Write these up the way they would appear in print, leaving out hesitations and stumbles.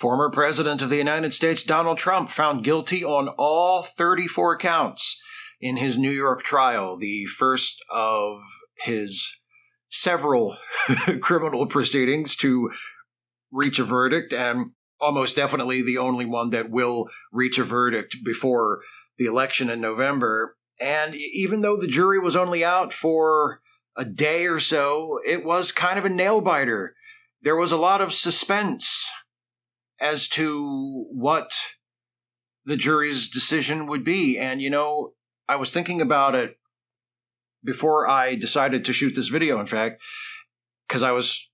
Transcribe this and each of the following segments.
Former President of the United States Donald Trump found guilty on all 34 counts in his New York trial, the first of his several criminal proceedings to reach a verdict, and almost definitely the only one that will reach a verdict before the election in November. And even though the jury was only out for a day or so, it was kind of a nail-biter. There was a lot of suspense as to what the jury's decision would be. And, I was thinking about it before I decided to shoot this video, in fact, because I was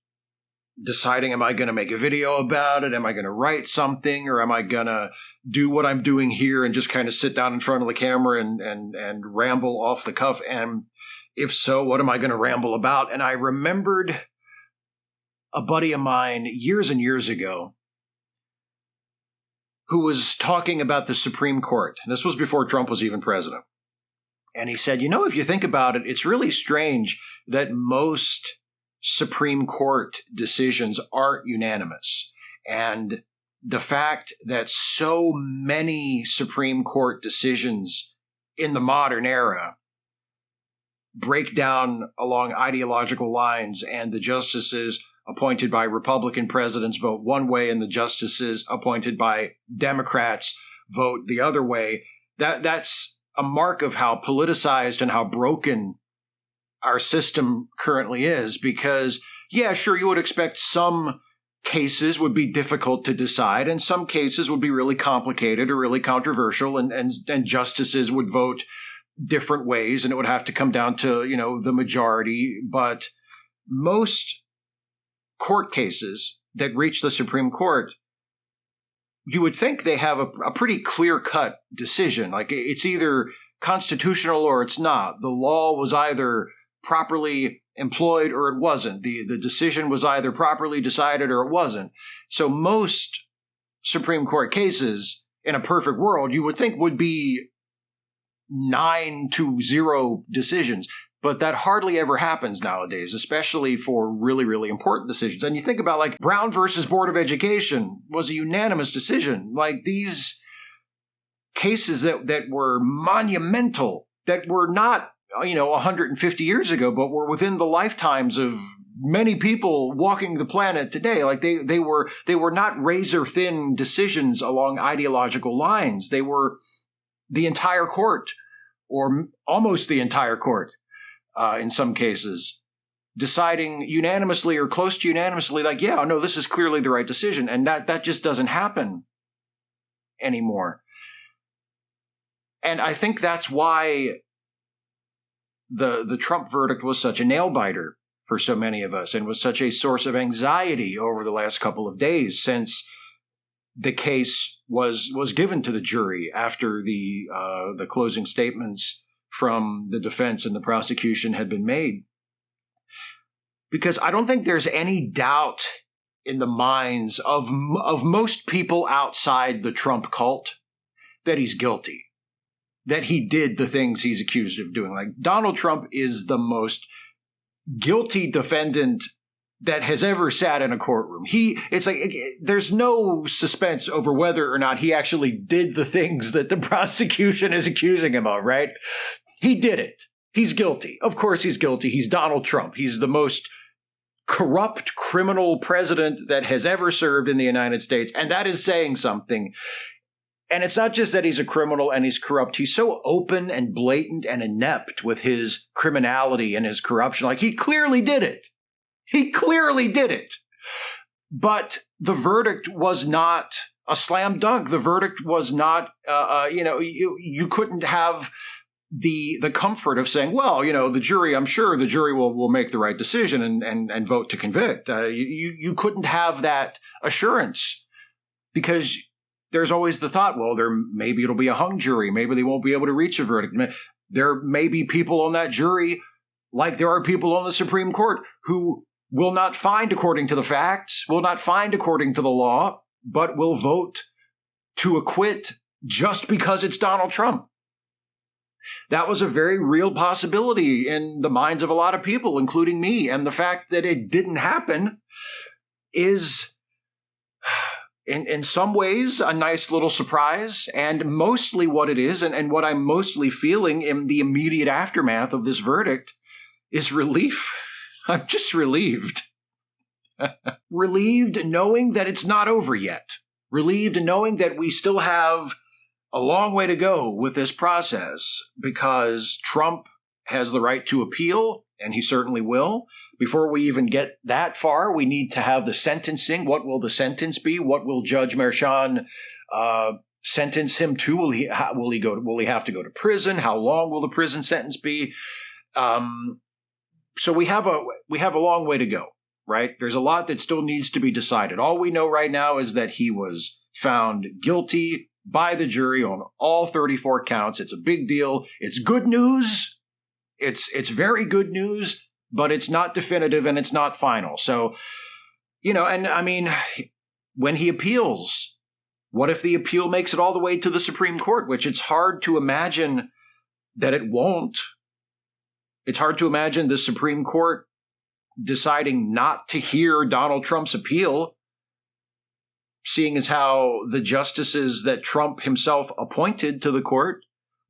deciding, am I going to make a video about it? Am I going to write something? Or am I going to do what I'm doing here and just kind of sit down in front of the camera and ramble off the cuff? And if so, what am I going to ramble about? And I remembered a buddy of mine years and years ago who was talking about the Supreme Court. And this was before Trump was even president. And he said, if you think about it, it's really strange that most Supreme Court decisions aren't unanimous. And the fact that so many Supreme Court decisions in the modern era break down along ideological lines, and the justices appointed by Republican presidents vote one way and the justices appointed by Democrats vote the other way, that's a mark of how politicized and how broken our system currently is. Because, yeah, sure, you would expect some cases would be difficult to decide, and some cases would be really complicated or really controversial, and justices would vote different ways, and it would have to come down to, the majority. But most court cases that reach the Supreme Court, you would think they have a pretty clear-cut decision. Like, it's either constitutional or it's not. The law was either properly employed or it wasn't. The decision was either properly decided or it wasn't. So most Supreme Court cases, in a perfect world, you would think would be 9-0 decisions. But that hardly ever happens nowadays, especially for really, really important decisions. And you think about, like, Brown versus Board of Education was a unanimous decision. Like, these cases that were monumental, that were not, 150 years ago, but were within the lifetimes of many people walking the planet today. Like, they were not razor-thin decisions along ideological lines. They were the entire court, or almost the entire court, in some cases, deciding unanimously or close to unanimously, like, yeah, no, this is clearly the right decision. And that just doesn't happen anymore. And I think that's why the Trump verdict was such a nail-biter for so many of us, and was such a source of anxiety over the last couple of days since the case was given to the jury after the closing statements from the defense and the prosecution had been made. Because I don't think there's any doubt in the minds of most people outside the Trump cult that he's guilty, that he did the things he's accused of doing. Like, Donald Trump is the most guilty defendant that has ever sat in a courtroom. It's like, there's no suspense over whether or not he actually did the things that the prosecution is accusing him of, right? He did it. He's guilty. Of course he's guilty. He's Donald Trump. He's the most corrupt criminal president that has ever served in the United States. And that is saying something. And it's not just that he's a criminal and he's corrupt. He's so open and blatant and inept with his criminality and his corruption. Like, he clearly did it. He clearly did it. But the verdict was not a slam dunk. The verdict was not, you couldn't have the comfort of saying, well, the jury, I'm sure the jury will make the right decision and vote to convict. You couldn't have that assurance, because there's always the thought, well, maybe it'll be a hung jury. Maybe they won't be able to reach a verdict. There may be people on that jury, like there are people on the Supreme Court, who will not find according to the facts, will not find according to the law, but will vote to acquit just because it's Donald Trump. That was a very real possibility in the minds of a lot of people, including me. And the fact that it didn't happen is in some ways, a nice little surprise, and mostly what it is, and what I'm mostly feeling in the immediate aftermath of this verdict, is relief. I'm just relieved. Relieved knowing that it's not over yet. Relieved knowing that we still have a long way to go with this process, because Trump has the right to appeal, and he certainly will. Before we even get that far, we need to have the sentencing. What will the sentence be? What will Judge Merchan sentence him to? Will he have to go to prison? How long will the prison sentence be? So we have a long way to go, right? There's a lot that still needs to be decided. All we know right now is that he was found guilty by the jury on all 34 counts. It's a big deal. It's good news. It's very good news, but it's not definitive and it's not final. So, and I mean, when he appeals, what if the appeal makes it all the way to the Supreme Court, which it's hard to imagine that it won't. It's hard to imagine the Supreme Court deciding not to hear Donald Trump's appeal, seeing as how the justices that Trump himself appointed to the court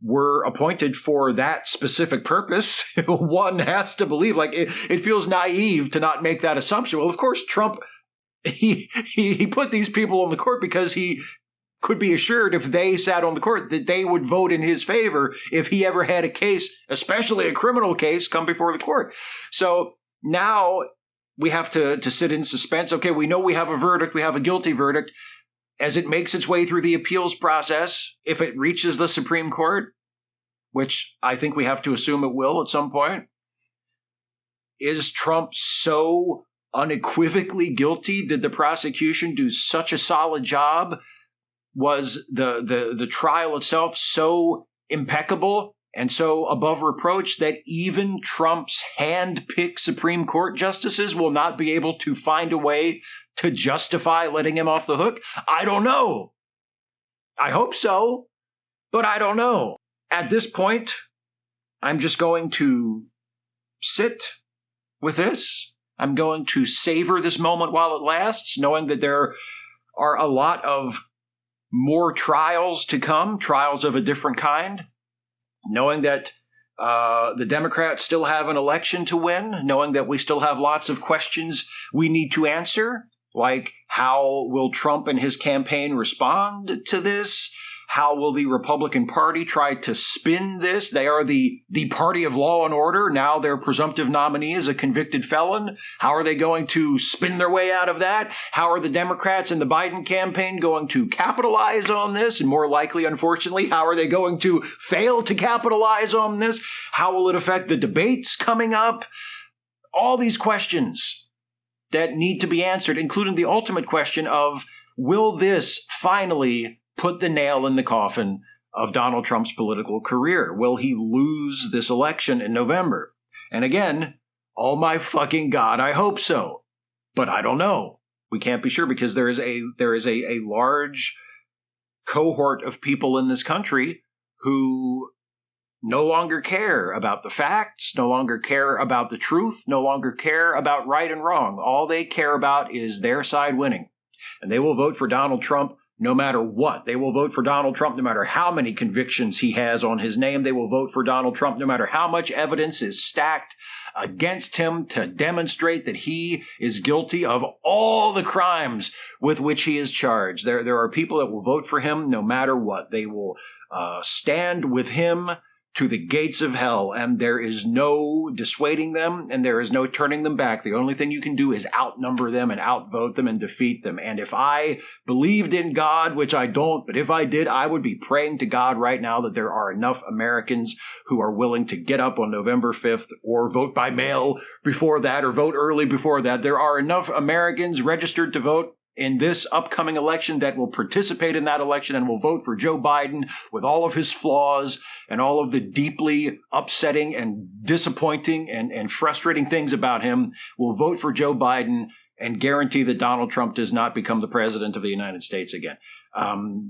were appointed for that specific purpose. One has to believe, like, it feels naive to not make that assumption. Well, of course, Trump, he put these people on the court because he could be assured if they sat on the court that they would vote in his favor if he ever had a case, especially a criminal case, come before the court. So now we have to sit in suspense. Okay, we know we have a verdict. We have a guilty verdict. As it makes its way through the appeals process, if it reaches the Supreme Court, which I think we have to assume it will at some point, is Trump so unequivocally guilty? Did the prosecution do such a solid job? Was the trial itself so impeccable and so above reproach that even Trump's hand-picked Supreme Court justices will not be able to find a way to justify letting him off the hook? I don't know. I hope so, but I don't know. At this point, I'm just going to sit with this. I'm going to savor this moment while it lasts, knowing that there are a lot of more trials to come, trials of a different kind, knowing that the Democrats still have an election to win, knowing that we still have lots of questions we need to answer, like how will Trump and his campaign respond to this? How will the Republican Party try to spin this? They are the party of law and order. Now their presumptive nominee is a convicted felon. How are they going to spin their way out of that? How are the Democrats and the Biden campaign going to capitalize on this? And more likely, unfortunately, how are they going to fail to capitalize on this? How will it affect the debates coming up? All these questions that need to be answered, including the ultimate question of, will this finally put the nail in the coffin of Donald Trump's political career? Will he lose this election in November? And again, oh my fucking God, I hope so. But I don't know. We can't be sure because there is a large cohort of people in this country who no longer care about the facts, no longer care about the truth, no longer care about right and wrong. All they care about is their side winning. And they will vote for Donald Trump no matter what. They will vote for Donald Trump no matter how many convictions he has on his name. They will vote for Donald Trump no matter how much evidence is stacked against him to demonstrate that he is guilty of all the crimes with which he is charged. There are people that will vote for him no matter what. They will stand with him to the gates of hell, and there is no dissuading them, and there is no turning them back. The only thing you can do is outnumber them and outvote them and defeat them. And if I believed in God, which I don't, but if I did, I would be praying to God right now that there are enough Americans who are willing to get up on November 5th or vote by mail before that or vote early before that. There are enough Americans registered to vote in this upcoming election that will participate in that election and will vote for Joe Biden with all of his flaws and all of the deeply upsetting and disappointing and frustrating things about him, will vote for Joe Biden and guarantee that Donald Trump does not become the president of the United States again.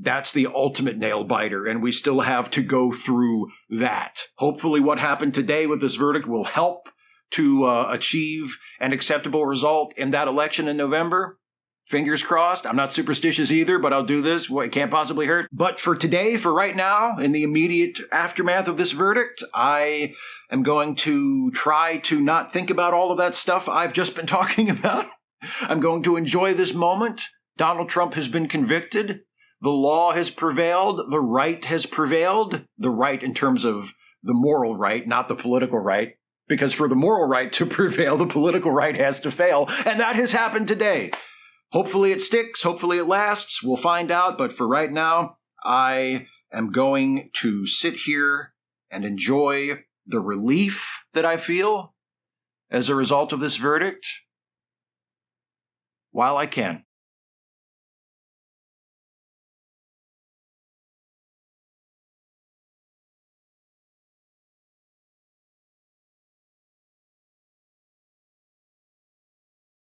That's the ultimate nail biter, and we still have to go through that. Hopefully what happened today with this verdict will help to achieve an acceptable result in that election in November. Fingers crossed. I'm not superstitious either, but I'll do this. It can't possibly hurt. But for today, for right now, in the immediate aftermath of this verdict, I am going to try to not think about all of that stuff I've just been talking about. I'm going to enjoy this moment. Donald Trump has been convicted. The law has prevailed. The right has prevailed. The right in terms of the moral right, not the political right. Because for the moral right to prevail, the political right has to fail. And that has happened today. Hopefully it sticks. Hopefully it lasts. We'll find out. But for right now, I am going to sit here and enjoy the relief that I feel as a result of this verdict while I can.